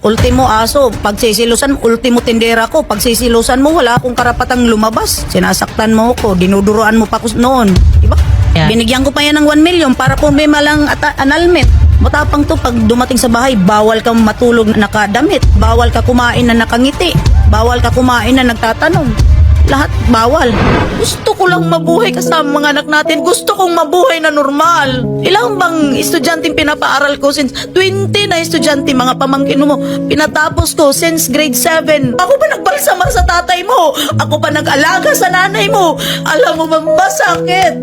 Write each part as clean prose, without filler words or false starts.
ultimo aso. Pagsisilusan, ultimo tindera ko. Pagsisilusan mo, wala akong karapatang lumabas. Sinasaktan mo ko, dinuduroan mo pa ko noon. Diba? Yeah. Binigyan ko pa yan ng 1 million para pumima lang annulment. Matapang to, pag dumating sa bahay, bawal kang matulog na nakadamit. Bawal ka kumain na nakangiti. Bawal ka kumain na nagtatanong. Lahat bawal. Gusto ko lang mabuhay kasama mga anak natin. Gusto kong mabuhay na normal. Ilang bang estudyanteng pinapaaral ko since 20 na estudyante, mga pamangkin mo. Pinatapos ko since grade 7. Ako ba nagbalsama sa tatay mo? Ako ba nag-alaga sa nanay mo? Alam mo ba, masakit.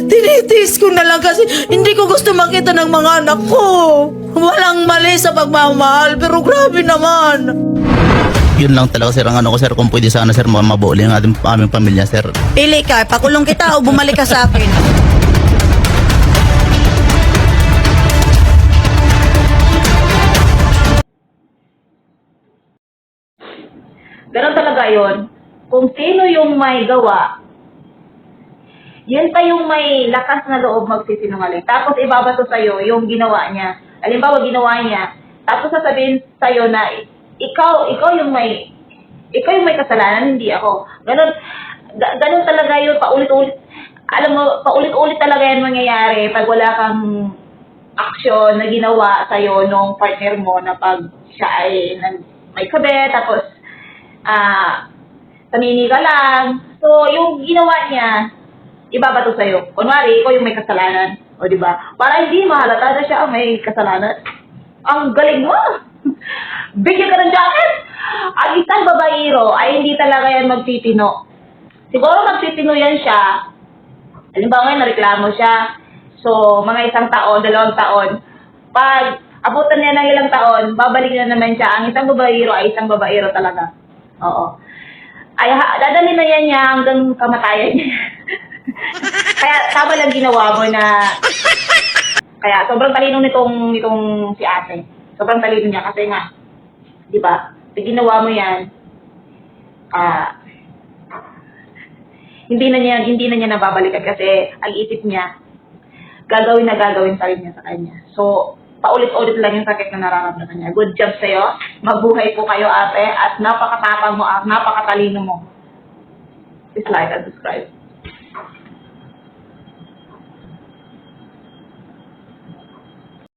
Tinitiis ko na lang kasi hindi ko gusto makita ng mga anak ko. Walang mali sa pagmamahal, pero grabe naman. Yun lang talaga sir ang ano ko sir, kung pwede sana sir mabuo ang aming pamilya sir. Pili ka, pakulong kita o bumalik ka sa akin. Ganun talaga yun. Kung sino yung may gawa, yun pa yung may lakas na loob magsisinungaling. Tapos ibabato sa'yo yung ginawa niya. Halimbawa, ginawa niya. Tapos sasabihin sa'yo na ikaw yung may kasalanan, hindi ako. Ganun talaga yun, paulit-ulit. Alam mo, paulit-ulit talaga yan mangyayari pag wala kang aksyon na ginawa sa'yo nung partner mo na pag siya ay may kabit, tapos tamini ka lang. So, yung ginawa niya, ibabato sa'yo. Kunwari, ikaw yung may kasalanan. O, diba? Para hindi mahalata na siya ang may kasalanan. Ang galing mo! Bigyan ka ng jacket! Ang isang babaero ay hindi talaga yan magtitino. Siguro magtitino yan siya. Halimbawa ngayon, nareklamo siya. So, mga 1 taon, 2 taon. Pag abutan niya ng ilang taon, babalik na naman siya. Ang isang babaero ay isang babaero talaga. Oo. Ay, dadalhin na yan niya hanggang kamatayan niya. Kaya tama lang ginawa mo na... Kaya sobrang talino nitong si ate. Sobrang talino niya kasi nga, di ba? Pag ginawa mo yan, hindi na niya nababalikan kasi ang isip niya, gagawin pa rin niya sa kanya. So, paulit-ulit lang yung sakit na nararamdaman niya. Good job sa'yo. Mabuhay po kayo ate at napakatapang mo at napakatalino mo. Please like and subscribe.